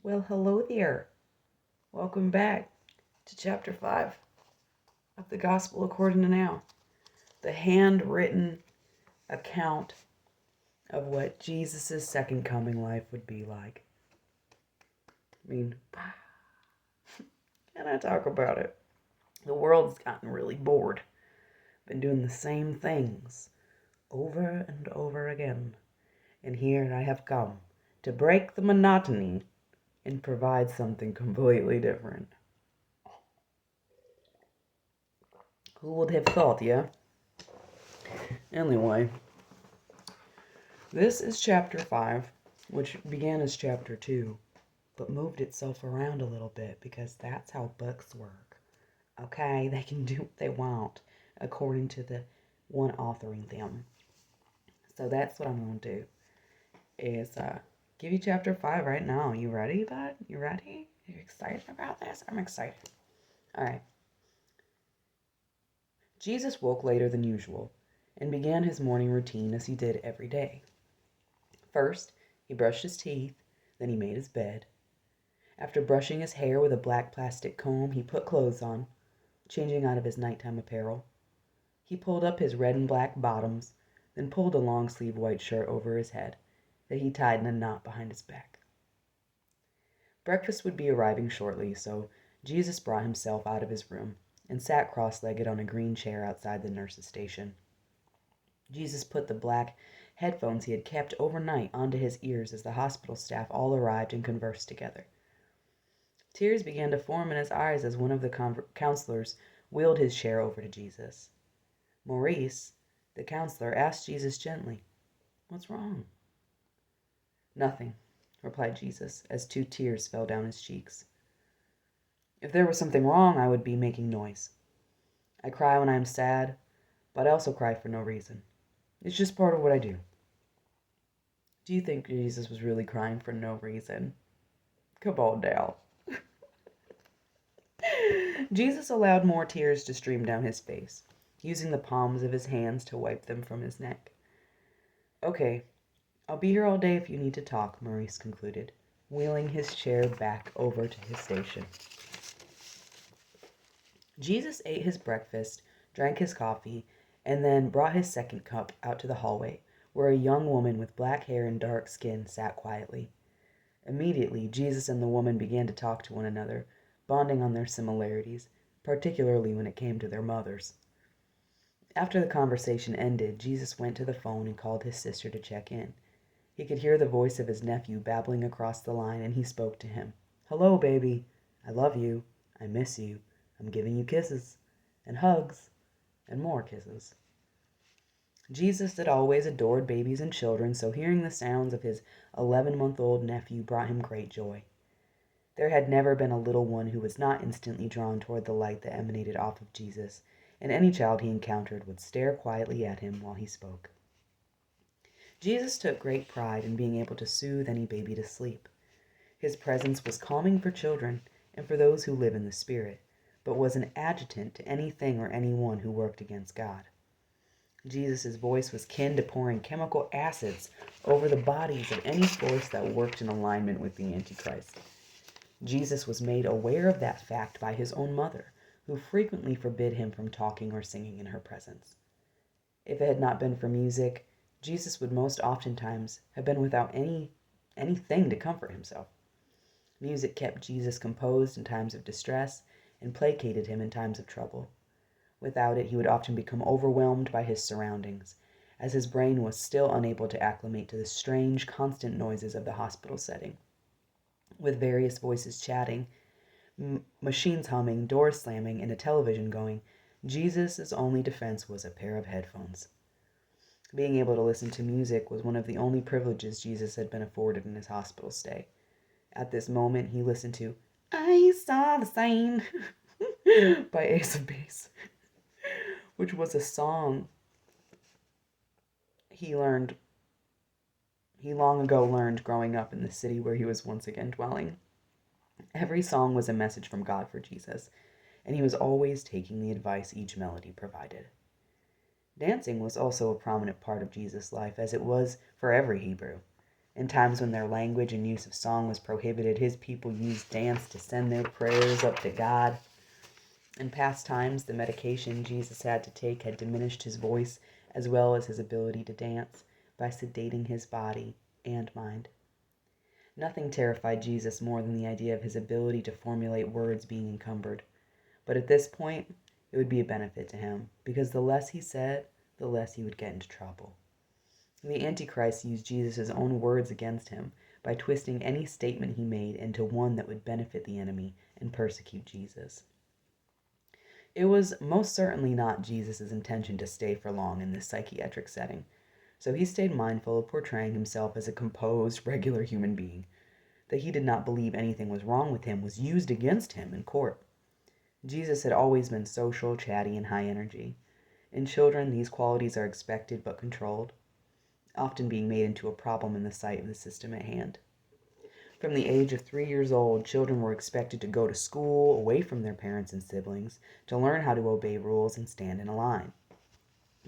Well, hello there. Welcome back to chapter 5 of the Gospel according to now, the handwritten account of what Jesus' second coming life would be like. I mean, can I talk about it? The world's gotten really bored. Been doing the same things over and over again. And here I have come to break the monotony and provide something completely different. Who would have thought, yeah? Anyway, this is chapter 5, which began as chapter 2, but moved itself around a little bit because that's how books work. Okay, they can do what they want according to the one authoring them. So that's what I'm going to do is give you chapter 5 right now. You ready, bud? You ready? You excited about this? I'm excited. All right. Jesus woke later than usual and began his morning routine as he did every day. First, he brushed his teeth, then he made his bed. After brushing his hair with a black plastic comb, he put clothes on, changing out of his nighttime apparel. He pulled up his red and black bottoms, then pulled a long-sleeved white shirt over his head that he tied in a knot behind his back. Breakfast would be arriving shortly, so Jesus brought himself out of his room and sat cross-legged on a green chair outside the nurse's station. Jesus put the black headphones he had kept overnight onto his ears as the hospital staff all arrived and conversed together. Tears began to form in his eyes as one of the counselors wheeled his chair over to Jesus. Maurice, the counselor, asked Jesus gently, "What's wrong?" "Nothing," replied Jesus, as 2 tears fell down his cheeks. "If there was something wrong, I would be making noise. I cry when I am sad, but I also cry for no reason. It's just part of what I do." Do you think Jesus was really crying for no reason? Come on now. Jesus allowed more tears to stream down his face, using the palms of his hands to wipe them from his neck. "Okay, I'll be here all day if you need to talk," Maurice concluded, wheeling his chair back over to his station. Jesus ate his breakfast, drank his coffee, and then brought his second cup out to the hallway, where a young woman with black hair and dark skin sat quietly. Immediately, Jesus and the woman began to talk to one another, bonding on their similarities, particularly when it came to their mothers. After the conversation ended, Jesus went to the phone and called his sister to check in. He could hear the voice of his nephew babbling across the line, and he spoke to him. "Hello, baby. I love you. I miss you. I'm giving you kisses, and hugs, and more kisses." Jesus had always adored babies and children, so hearing the sounds of his 11-month-old nephew brought him great joy. There had never been a little one who was not instantly drawn toward the light that emanated off of Jesus, and any child he encountered would stare quietly at him while he spoke. Jesus took great pride in being able to soothe any baby to sleep. His presence was calming for children and for those who live in the Spirit, but was an adjutant to anything or anyone who worked against God. Jesus' voice was kin to pouring chemical acids over the bodies of any force that worked in alignment with the Antichrist. Jesus was made aware of that fact by his own mother, who frequently forbid him from talking or singing in her presence. If it had not been for music, Jesus would most oftentimes have been without anything to comfort himself. Music kept Jesus composed in times of distress and placated him in times of trouble. Without it, he would often become overwhelmed by his surroundings, as his brain was still unable to acclimate to the strange, constant noises of the hospital setting. With various voices chatting, machines humming, doors slamming, and a television going, Jesus' only defense was a pair of headphones. Being able to listen to music was one of the only privileges Jesus had been afforded in his hospital stay. At this moment, he listened to "I Saw the Sign" by Ace of Base, which was a song he long ago learned growing up in the city where he was once again dwelling. Every song was a message from God for Jesus, and he was always taking the advice each melody provided. Dancing was also a prominent part of Jesus' life, as it was for every Hebrew. In times when their language and use of song was prohibited, his people used dance to send their prayers up to God. In past times, the medication Jesus had to take had diminished his voice as well as his ability to dance by sedating his body and mind. Nothing terrified Jesus more than the idea of his ability to formulate words being encumbered. But at this point, it would be a benefit to him, because the less he said, the less he would get into trouble. The Antichrist used Jesus' own words against him by twisting any statement he made into one that would benefit the enemy and persecute Jesus. It was most certainly not Jesus' intention to stay for long in this psychiatric setting, so he stayed mindful of portraying himself as a composed, regular human being. That he did not believe anything was wrong with him was used against him in court. Jesus had always been social, chatty, and high energy. In children, these qualities are expected but controlled, often being made into a problem in the sight of the system at hand. From the age of 3 years old, children were expected to go to school away from their parents and siblings to learn how to obey rules and stand in a line.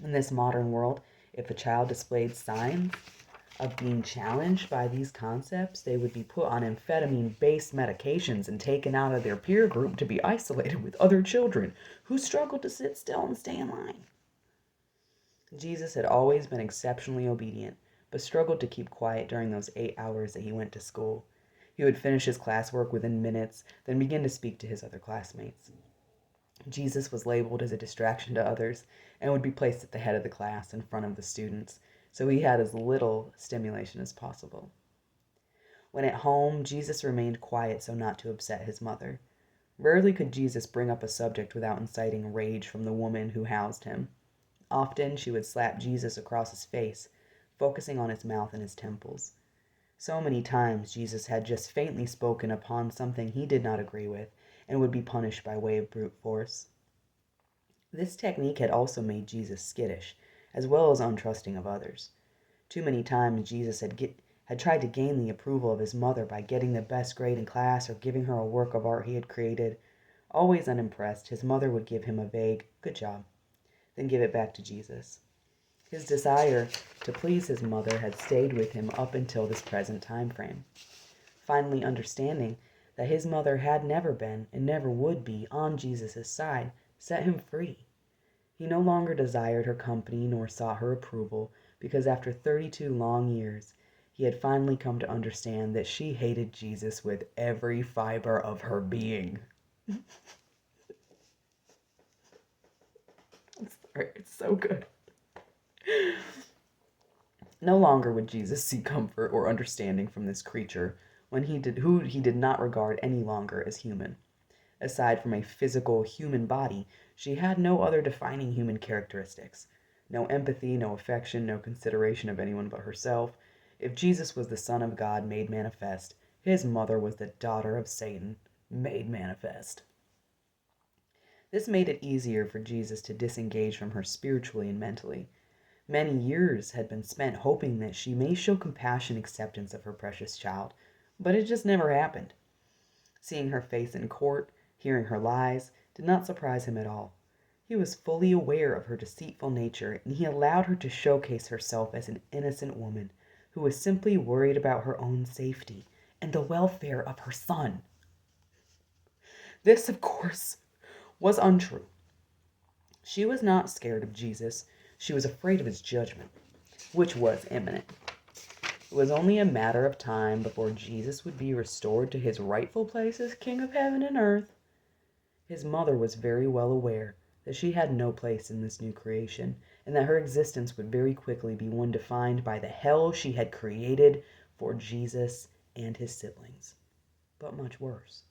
In this modern world, if a child displayed signs of being challenged by these concepts, they would be put on amphetamine-based medications and taken out of their peer group to be isolated with other children who struggled to sit still and stay in line. Jesus had always been exceptionally obedient, but struggled to keep quiet during those 8 hours that he went to school. He would finish his classwork within minutes, then begin to speak to his other classmates. Jesus was labeled as a distraction to others and would be placed at the head of the class in front of the students, so he had as little stimulation as possible. When at home, Jesus remained quiet so not to upset his mother. Rarely could Jesus bring up a subject without inciting rage from the woman who housed him. Often she would slap Jesus across his face, focusing on his mouth and his temples. So many times Jesus had just faintly spoken upon something he did not agree with, and would be punished by way of brute force. This technique had also made Jesus skittish, as well as untrusting of others. Too many times Jesus had tried to gain the approval of his mother by getting the best grade in class or giving her a work of art he had created. Always unimpressed, his mother would give him a vague, "Good job," then give it back to Jesus. His desire to please his mother had stayed with him up until this present time frame. Finally understanding that his mother had never been and never would be on Jesus' side set him free. He no longer desired her company nor sought her approval, because after 32 long years, he had finally come to understand that she hated Jesus with every fiber of her being. I'm sorry, it's so good. No longer would Jesus seek comfort or understanding from this creature who he did not regard any longer as human. Aside from a physical human body, she had no other defining human characteristics. No empathy, no affection, no consideration of anyone but herself. If Jesus was the Son of God made manifest, his mother was the daughter of Satan made manifest. This made it easier for Jesus to disengage from her spiritually and mentally. Many years had been spent hoping that she may show compassion and acceptance of her precious child, but it just never happened. Seeing her face in court, hearing her lies, did not surprise him at all. He was fully aware of her deceitful nature, and he allowed her to showcase herself as an innocent woman who was simply worried about her own safety and the welfare of her son. This, of course, was untrue. She was not scared of Jesus. She was afraid of his judgment, which was imminent. It was only a matter of time before Jesus would be restored to his rightful place as King of heaven and earth. His mother was very well aware that she had no place in this new creation, and that her existence would very quickly be one defined by the hell she had created for Jesus and his siblings, but much worse.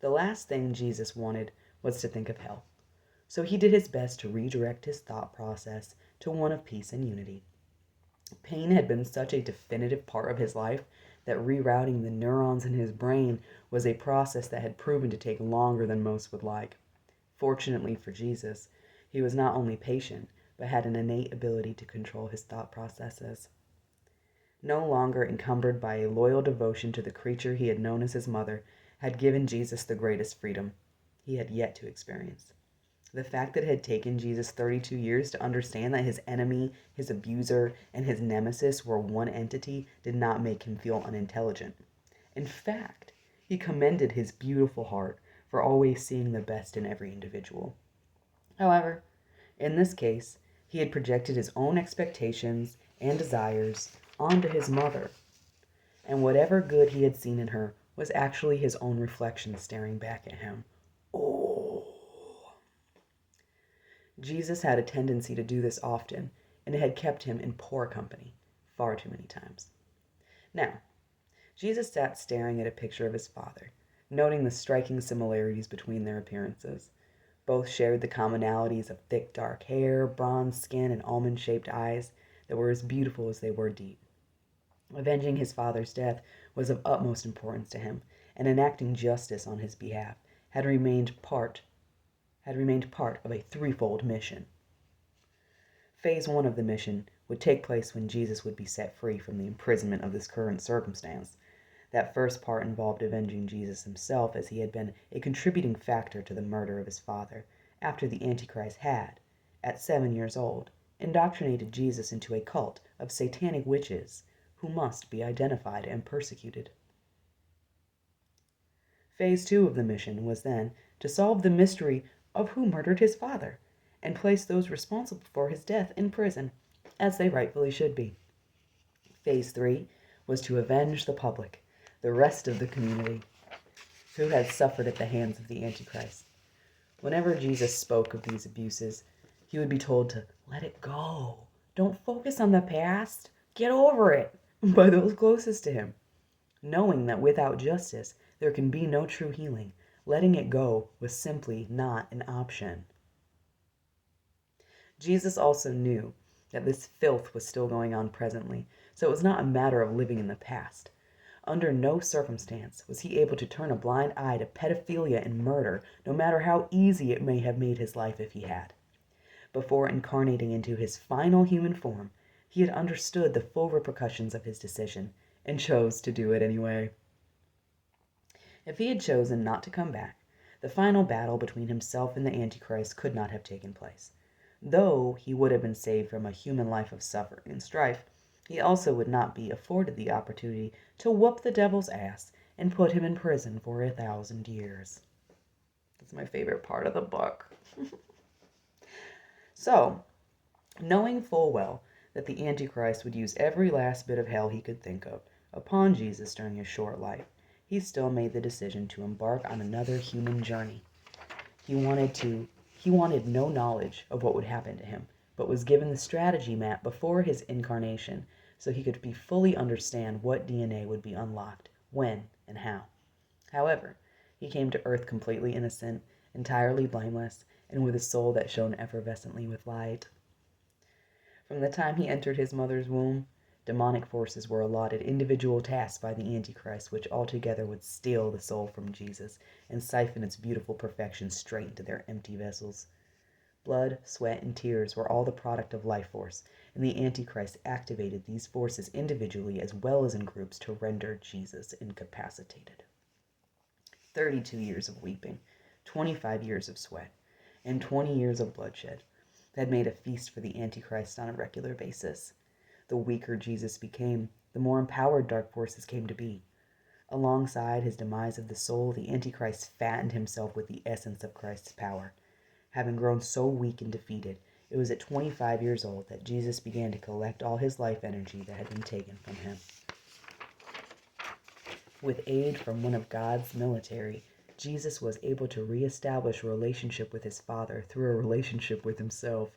The last thing Jesus wanted was to think of hell, so he did his best to redirect his thought process to one of peace and unity. Pain had been such a definitive part of his life that rerouting the neurons in his brain was a process that had proven to take longer than most would like. Fortunately for Jesus, he was not only patient, but had an innate ability to control his thought processes. No longer encumbered by a loyal devotion to the creature he had known as his mother, had given Jesus the greatest freedom he had yet to experience. The fact that it had taken Jesus 32 years to understand that his enemy, his abuser, and his nemesis were one entity did not make him feel unintelligent. In fact, he commended his beautiful heart for always seeing the best in every individual. However, in this case, he had projected his own expectations and desires onto his mother, and whatever good he had seen in her was actually his own reflection staring back at him. Oh. Jesus had a tendency to do this often, and it had kept him in poor company far too many times. Now, Jesus sat staring at a picture of his father, noting the striking similarities between their appearances. Both shared the commonalities of thick dark hair, bronze skin, and almond-shaped eyes that were as beautiful as they were deep. Avenging his father's death was of utmost importance to him, and enacting justice on his behalf had remained part of a threefold mission. Phase 1 of the mission would take place when Jesus would be set free from the imprisonment of this current circumstance. That first part involved avenging Jesus himself, as he had been a contributing factor to the murder of his father, after the Antichrist had, at 7 years old, indoctrinated Jesus into a cult of satanic witches who must be identified and persecuted. Phase 2 of the mission was then to solve the mystery of who murdered his father, and place those responsible for his death in prison, as they rightfully should be. Phase 3 was to avenge the public, the rest of the community, who had suffered at the hands of the Antichrist. Whenever Jesus spoke of these abuses, he would be told to let it go. Don't focus on the past. Get over it by those closest to him. Knowing that without justice, there can be no true healing, letting it go was simply not an option. Jesus also knew that this filth was still going on presently, so it was not a matter of living in the past. Under no circumstance was he able to turn a blind eye to pedophilia and murder, no matter how easy it may have made his life if he had. Before incarnating into his final human form, he had understood the full repercussions of his decision, and chose to do it anyway. If he had chosen not to come back, the final battle between himself and the Antichrist could not have taken place. Though he would have been saved from a human life of suffering and strife, he also would not be afforded the opportunity to whoop the devil's ass and put him in prison for 1,000 years. That's my favorite part of the book. So, knowing full well that the Antichrist would use every last bit of hell he could think of upon Jesus during his short life, he still made the decision to embark on another human journey. He wanted no knowledge of what would happen to him, but was given the strategy map before his incarnation so he could fully understand what DNA would be unlocked, when, and how. However, he came to Earth completely innocent, entirely blameless, and with a soul that shone effervescently with light. From the time he entered his mother's womb, demonic forces were allotted individual tasks by the Antichrist, which altogether would steal the soul from Jesus and siphon its beautiful perfection straight into their empty vessels. Blood, sweat, and tears were all the product of life force, and the Antichrist activated these forces individually as well as in groups to render Jesus incapacitated. 32 years of weeping, 25 years of sweat, and 20 years of bloodshed had made a feast for the Antichrist on a regular basis. The weaker Jesus became, the more empowered dark forces came to be. Alongside his demise of the soul, the Antichrist fattened himself with the essence of Christ's power. Having grown so weak and defeated, it was at 25 years old that Jesus began to collect all his life energy that had been taken from him. With aid from one of God's military, Jesus was able to reestablish a relationship with his Father through a relationship with himself.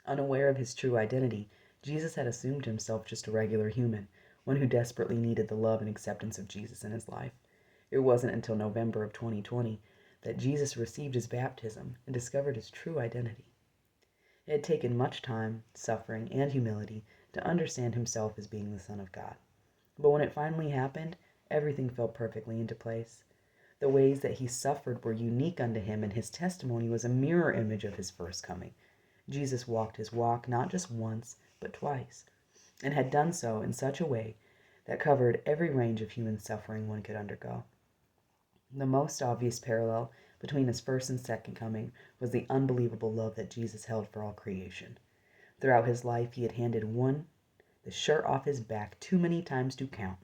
Unaware of his true identity, Jesus had assumed himself just a regular human, one who desperately needed the love and acceptance of Jesus in his life. It wasn't until November of 2020 that Jesus received his baptism and discovered his true identity. It had taken much time, suffering, and humility to understand himself as being the Son of God. But when it finally happened, everything fell perfectly into place. The ways that he suffered were unique unto him, and his testimony was a mirror image of his first coming. Jesus walked his walk not just once, but twice, and had done so in such a way that covered every range of human suffering one could undergo. The most obvious parallel between his first and second coming was the unbelievable love that Jesus held for all creation. Throughout his life, he had handed one the shirt off his back too many times to count.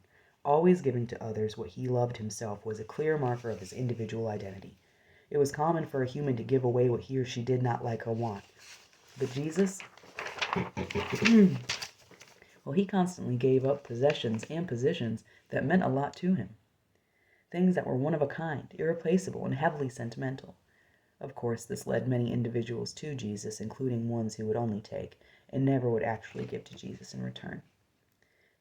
Always giving to others what he loved himself was a clear marker of his individual identity. It was common for a human to give away what he or she did not like or want. But Jesus, well, he constantly gave up possessions and positions that meant a lot to him. Things that were one of a kind, irreplaceable, and heavily sentimental. Of course, this led many individuals to Jesus, including ones who would only take and never would actually give to Jesus in return.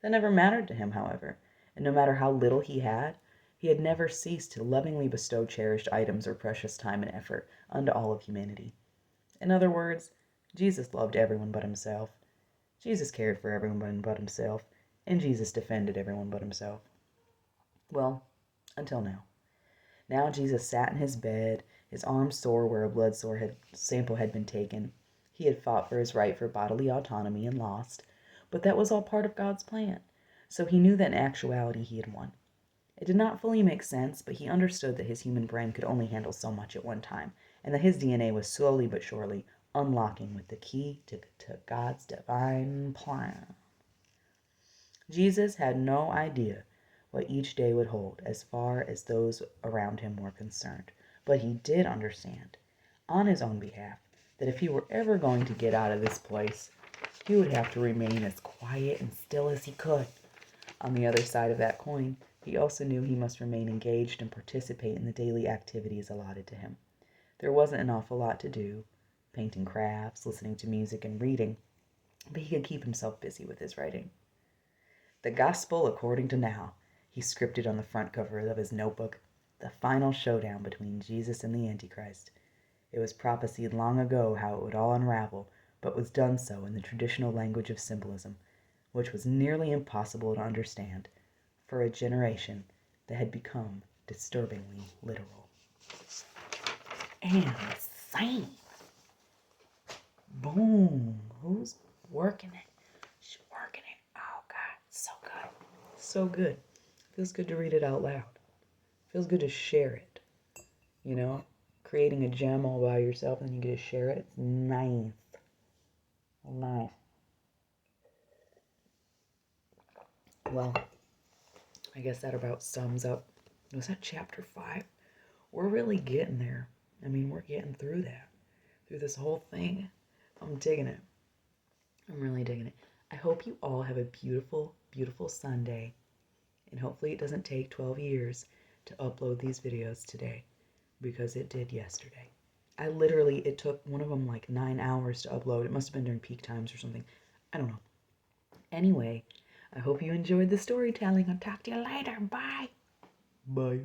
That never mattered to him, however, and no matter how little he had never ceased to lovingly bestow cherished items or precious time and effort unto all of humanity. In other words, Jesus loved everyone but himself. Jesus cared for everyone but himself, and Jesus defended everyone but himself. Well, until now. Now Jesus sat in his bed, his arm sore where a blood sample had been taken. He had fought for his right for bodily autonomy and lost, but that was all part of God's plan, so he knew that in actuality he had won. It did not fully make sense, but he understood that his human brain could only handle so much at one time, and that his DNA was slowly but surely unlocking with the key to God's divine plan. Jesus had no idea what each day would hold as far as those around him were concerned, but he did understand, on his own behalf, that if he were ever going to get out of this place, he would have to remain as quiet and still as he could. On the other side of that coin, he also knew he must remain engaged and participate in the daily activities allotted to him. There wasn't an awful lot to do, painting crafts, listening to music, and reading, but he could keep himself busy with his writing. The Gospel According to Now, he scripted on the front cover of his notebook, the final showdown between Jesus and the Antichrist. It was prophesied long ago how it would all unravel, but was done so in the traditional language of symbolism, which was nearly impossible to understand for a generation that had become disturbingly literal. And same. Boom. Who's working it? She's working it. Oh, God. So good. So good. Feels good to read it out loud. Feels good to share it. You know? Creating a gem all by yourself and you get to share it. It's nice. Nice. Well, I guess that about sums up. Was that chapter 5? We're really getting there. I mean, we're getting through that. Through this whole thing. I'm digging it. I'm really digging it. I hope you all have a beautiful, beautiful Sunday. And hopefully it doesn't take 12 years to upload these videos today. Because it did yesterday. It took one of them like 9 hours to upload. It must have been during peak times or something. I don't know. Anyway, I hope you enjoyed the storytelling. I'll talk to you later. Bye. Bye.